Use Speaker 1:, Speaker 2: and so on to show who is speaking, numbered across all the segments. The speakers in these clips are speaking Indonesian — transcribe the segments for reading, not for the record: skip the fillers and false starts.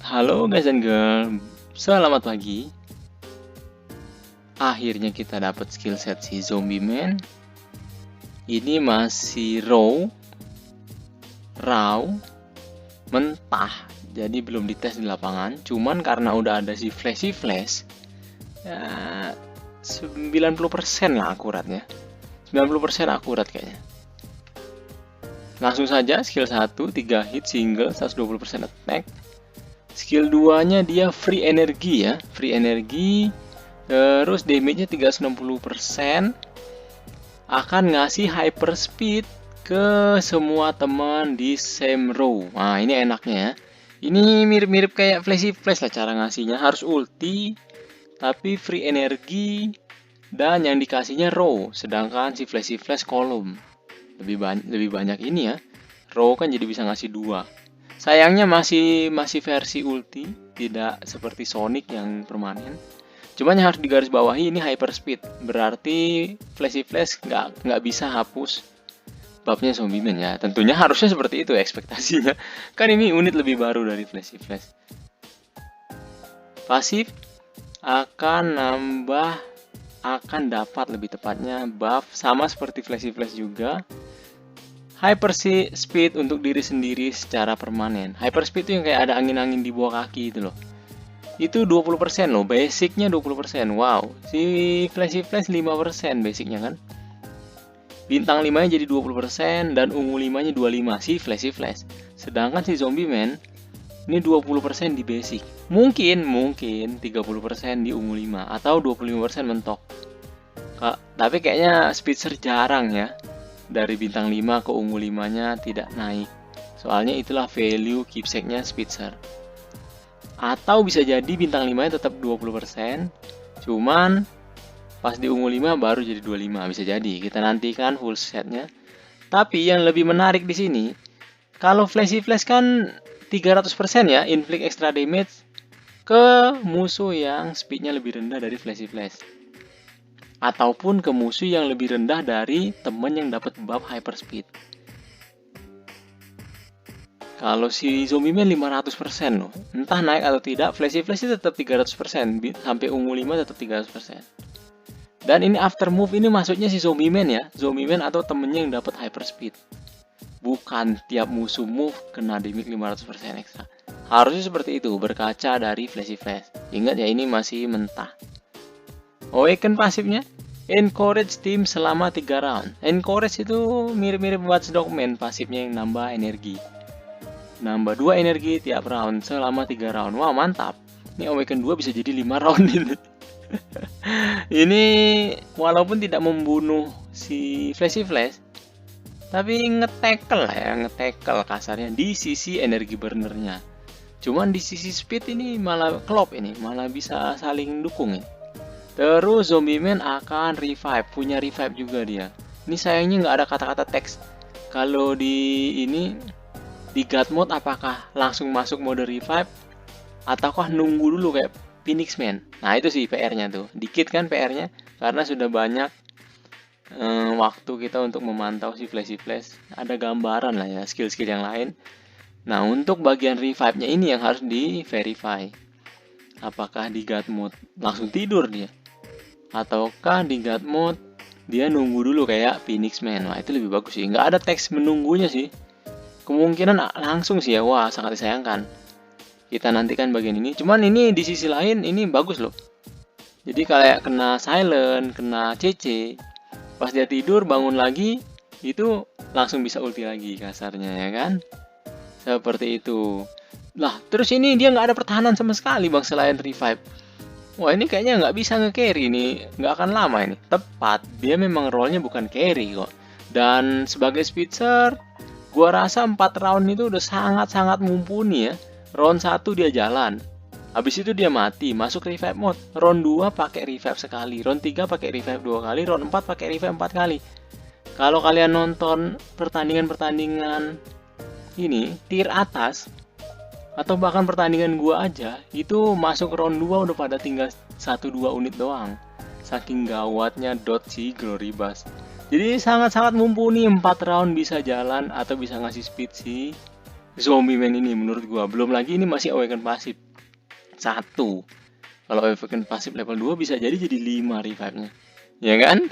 Speaker 1: Halo guys and girl, selamat pagi. Akhirnya kita dapat skill set si Zombie Man. Ini masih raw, mentah, jadi belum dites di lapangan. Cuman karena udah ada si Flashy Flash, ya 90% lah akuratnya. 90% akurat kayaknya. Langsung saja skill 1, 3 hit single, 120% attack. Skill 2-nya dia free energi ya, free energi. Terus damage-nya 360%. Akan ngasih hyper speed ke semua teman di same row. Nah, ini enaknya ya. Ini mirip-mirip kayak Flashy Flash lah cara ngasihnya, harus ulti tapi free energi dan yang dikasihnya row, sedangkan si Flashy Flash kolom. Lebih banyak ini ya. Row kan jadi bisa ngasih 2. Sayangnya masih versi ulti, tidak seperti Sonic yang permanen. Cuman yang harus digarisbawahi ini hyper speed, berarti Flashy Flash nggak bisa hapus babnya Zombie Man ya. Tentunya harusnya seperti itu ekspektasinya. Kan ini unit lebih baru dari Flashy Flash. Pasif akan dapat lebih tepatnya buff sama seperti Flashy Flash juga. Hyper speed untuk diri sendiri secara permanen. Hyper speed itu yang kayak ada angin-angin di bawah kaki itu loh. Itu 20% loh, basicnya 20%. Wow, si Flashy Flash 5% basicnya kan. Bintang 5-nya jadi 20% dan ungu 5-nya 25 si Flashy Flash. Sedangkan si Zombie Man ini 20% di basic. Mungkin 30% di ungu 5 atau 25% mentok. Tapi kayaknya speedster jarang ya. Dari bintang 5 ke ungu 5-nya tidak naik. Soalnya itulah value keepsake-nya speedster. Atau bisa jadi bintang 5-nya tetap 20%, cuman pas di ungu 5 baru jadi 25, bisa jadi. Kita nantikan full setnya. Tapi yang lebih menarik di sini, kalau Flashy Flash kan 300% ya, inflict extra damage ke musuh yang speednya lebih rendah dari Flashy Flash. Ataupun ke musuh yang lebih rendah dari temen yang dapat buff hyper speed. Kalau si Zombie Man 500% loh. Entah naik atau tidak, Flashy Flash tetap 300%, sampai ungu 5 tetap 300%. Dan ini after move ini maksudnya si Zombie Man ya, Zombie Man atau temennya yang dapat hyper speed. Bukan tiap musuh move kena damage 500% ekstra. Harusnya seperti itu, berkaca dari Flashy Flash. Ingat ya, ini masih mentah. Awaken pasifnya encourage tim selama 3 round. Encourage itu mirip-mirip Watchdog Man, pasifnya yang nambah energi. Nambah 2 energi tiap round selama 3 round. Wah, mantap. Ini Awaken 2 bisa jadi 5 round ini. Ini walaupun tidak membunuh si Flashy Flash, tapi nge-tackle ya, nge-tackle kasarnya di sisi energi burnernya. Cuman di sisi speed ini malah klop ini, malah bisa saling dukung ini. Terus Zombie Man akan revive, punya revive juga dia. Ini sayangnya nggak ada kata-kata teks. Kalau di God mode apakah langsung masuk mode revive ataukah nunggu dulu kayak Phoenix Man. Nah itu sih PR-nya tuh. Dikit kan PR-nya karena sudah banyak waktu kita untuk memantau si Flashy Flash. Ada gambaran lah ya skill-skill yang lain. Nah untuk bagian revive-nya ini yang harus di verify. Apakah di God mode langsung tidur dia? Ataukah di God mode dia nunggu dulu kayak Phoenix Man. Wah itu lebih bagus sih, nggak ada teks menunggunya sih. Kemungkinan langsung sih ya, wah sangat disayangkan. Kita nantikan bagian ini. Cuman ini di sisi lain ini bagus loh. Jadi kayak kena silent, kena CC, pas dia tidur bangun lagi itu langsung bisa ulti lagi kasarnya ya kan. Seperti itu. Lah terus ini dia nggak ada pertahanan sama sekali bang selain revive. Wah ini kayaknya nggak bisa nge-carry nih, nggak akan lama ini. Tepat, dia memang role-nya bukan carry kok. Dan sebagai speedster, gua rasa 4 round itu udah sangat-sangat mumpuni ya. Round 1 dia jalan, habis itu dia mati, masuk revive mode. Round 2 pakai revive sekali, round 3 pakai revive 2 kali, round 4 pakai revive 4 kali. Kalau kalian nonton pertandingan-pertandingan ini, tier atas, atau bahkan pertandingan gua aja itu masuk round 2 udah pada tinggal 1-2 unit doang. Saking gawatnya dot si Glory Bass. Jadi sangat-sangat mumpuni 4 round bisa jalan atau bisa ngasih speed si Zombie Man ini menurut gua. Belum lagi ini masih awaken pasif 1. Kalau awaken pasif level 2 bisa jadi 5 revive-nya. Ya kan?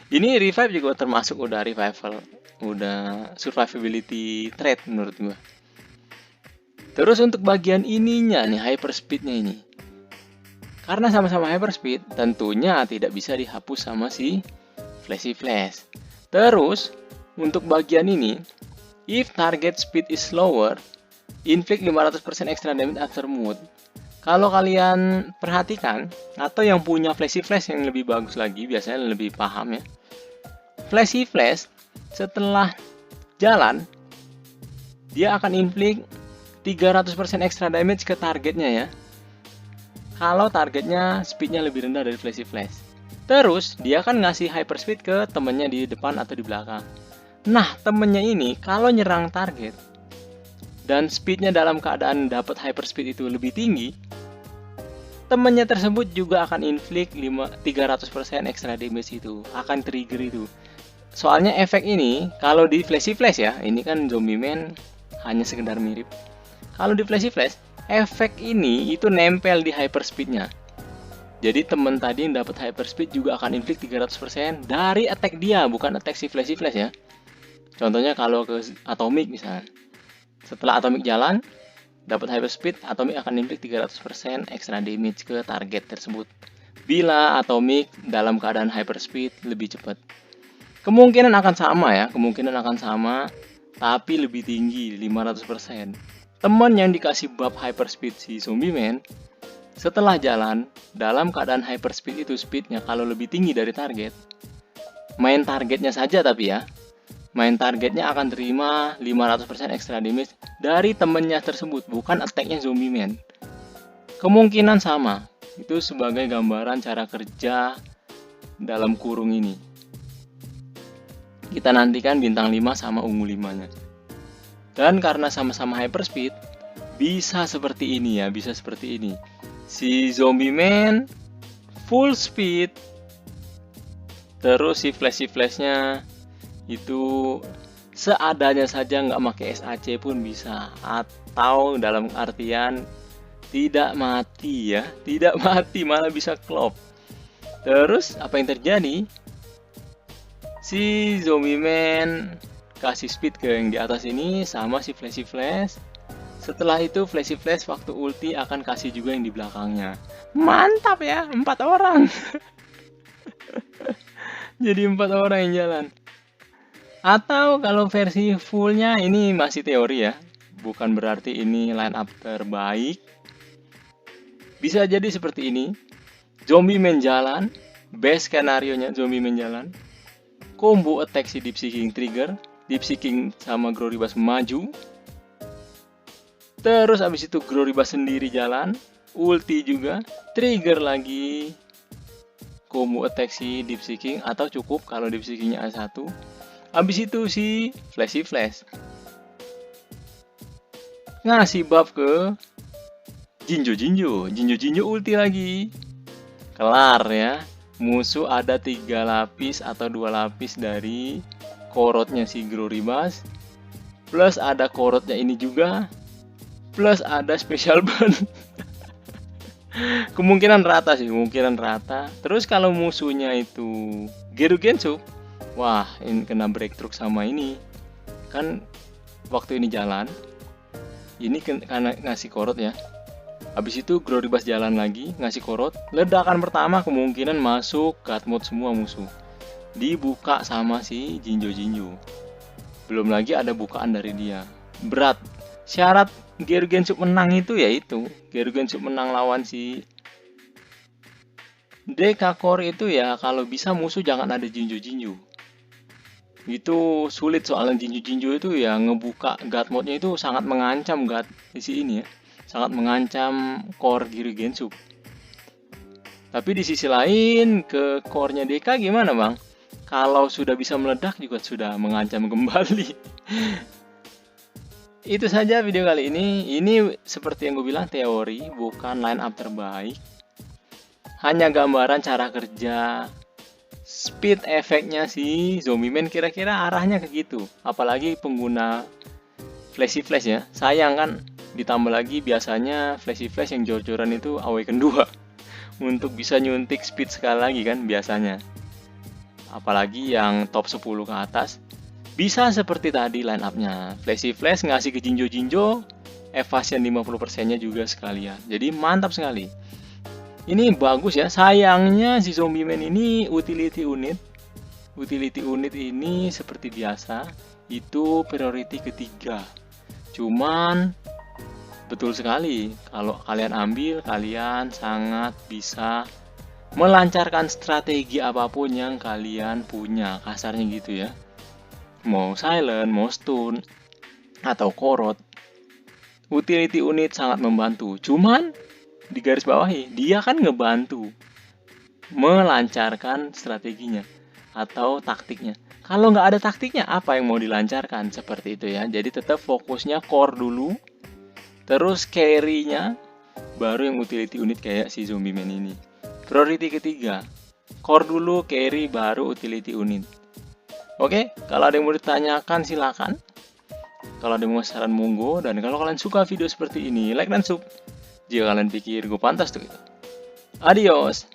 Speaker 1: Ini revive juga termasuk udah revival, udah survivability trait menurut gua. Terus untuk bagian ininya nih, hyper speed-nya ini. Karena sama-sama hyper speed, tentunya tidak bisa dihapus sama si Flashy Flash. Terus, untuk bagian ini, if target speed is slower, inflict 500% extra damage after mode. Kalau kalian perhatikan, atau yang punya Flashy Flash yang lebih bagus lagi, biasanya lebih paham ya. Flashy Flash, setelah jalan, dia akan inflict 300% extra damage ke targetnya ya. Kalau targetnya speednya lebih rendah dari Flashy Flash. Terus, dia akan ngasih hyper speed ke temennya di depan atau di belakang. Nah, temennya ini kalau nyerang target, dan speednya dalam keadaan dapat hyper speed itu lebih tinggi, temennya tersebut juga akan inflict 300% extra damage itu, akan trigger itu. Soalnya efek ini, kalau di Flashy Flash ya, ini kan Zombie Man hanya sekedar mirip. Kalau di Flashy Flash, efek ini itu nempel di hyper speednya. Jadi temen tadi yang dapat hyper speed juga akan inflict 300% dari attack dia, bukan attack si Flashy Flash ya. Contohnya kalau ke Atomic misalnya. Setelah Atomic jalan, dapat hyper speed, Atomic akan inflict 300% extra damage ke target tersebut. Bila Atomic dalam keadaan hyper speed lebih cepat. Kemungkinan akan sama ya, tapi lebih tinggi, 500%. Teman yang dikasih buff hyper speed si Zombie Man, setelah jalan, dalam keadaan hyper speed itu speednya kalau lebih tinggi dari target, main targetnya saja tapi ya, main targetnya akan terima 500% extra damage dari temennya tersebut, bukan attack-nya Zombie Man. Kemungkinan sama, itu sebagai gambaran cara kerja dalam kurung ini. Kita nantikan bintang 5 sama ungu 5-nya. Dan karena sama-sama hyper speed, bisa seperti ini ya, bisa seperti ini. Si Zombie Man full speed, terus si Flashy Flash-nya itu seadanya saja, nggak pakai SAC pun bisa, atau dalam artian tidak mati ya, tidak mati malah bisa klop. Terus apa yang terjadi? Si Zombie Man kasih speed ke yang di atas ini sama si Flashy Flash. Setelah itu Flashy Flash waktu ulti akan kasih juga yang di belakangnya. Mantap ya, 4 orang. Jadi 4 orang yang jalan. Atau kalau versi fullnya ini masih teori ya, bukan berarti ini line up terbaik. Bisa jadi seperti ini. Zombie Man jalan, best skenario-nya Zombie Man jalan. Combo attack si Deep Seeking trigger, Deep Seeking sama Gloribas maju. Terus abis itu Gloribas sendiri jalan, ulti juga, trigger lagi, combo attack si Deep Seeking, atau cukup kalau Deep Seekingnya A1. Abis itu si Flashy Flash ngasih buff ke Jinjo ulti lagi. Kelar ya. Musuh ada 3 lapis atau 2 lapis dari korotnya si Gloribas, plus ada korotnya ini juga, plus ada special burn. Kemungkinan rata sih, Terus kalau musuhnya itu Gerugensu, wah ini kena breakthrough sama ini. Kan waktu ini jalan, ini karena ngasih korot ya. Habis itu Gloribas jalan lagi, ngasih korot. Ledakan pertama kemungkinan masuk God mode semua musuh. Dibuka sama si Jinjo. Belum lagi ada bukaan dari dia. Berat. Syarat Gerugensu menang itu yaitu Gerugensu menang lawan si Dekakor itu ya, kalau bisa musuh jangan ada Jinjo. Itu sulit soalnya Jinjo itu ya ngebuka God mode-nya itu sangat mengancam God isi ini ya. Sangat mengancam core Gerugensu. Tapi di sisi lain ke core-nya Deka gimana bang? Kalau sudah bisa meledak juga sudah mengancam kembali. Itu saja video kali ini. Ini seperti yang gue bilang teori, bukan line up terbaik. Hanya gambaran cara kerja, speed efeknya si Zombie Man kira-kira arahnya ke gitu. Apalagi pengguna flash ya. Sayang kan, ditambah lagi biasanya flash yang jor-joran itu Awaken 2 untuk bisa nyuntik speed sekali lagi kan biasanya. Apalagi yang top 10 ke atas bisa seperti tadi line up-nya. Flash ngasih ke Jinjo, evasion 50%-nya juga sekalian. Jadi mantap sekali. Ini bagus ya. Sayangnya si Zombie Man ini utility unit ini seperti biasa itu priority ketiga. Cuman betul sekali, kalau kalian ambil, kalian sangat bisa melancarkan strategi apapun yang kalian punya, kasarnya gitu ya. Mau silent, mau stun, atau korot, utility unit sangat membantu. Cuman di garis bawahi, dia kan ngebantu melancarkan strateginya atau taktiknya. Kalau nggak ada taktiknya, apa yang mau dilancarkan? Seperti itu ya. Jadi tetap fokusnya core dulu, terus carry-nya, baru yang utility unit kayak si Zombie Man ini. Priority ketiga, core dulu, carry, baru utility unit. Oke, kalau ada yang mau ditanyakan silakan. Kalau ada yang mau saran monggo, dan kalau kalian suka video seperti ini, like dan sub. Jika kalian pikir gue pantas tuh gitu. Adios.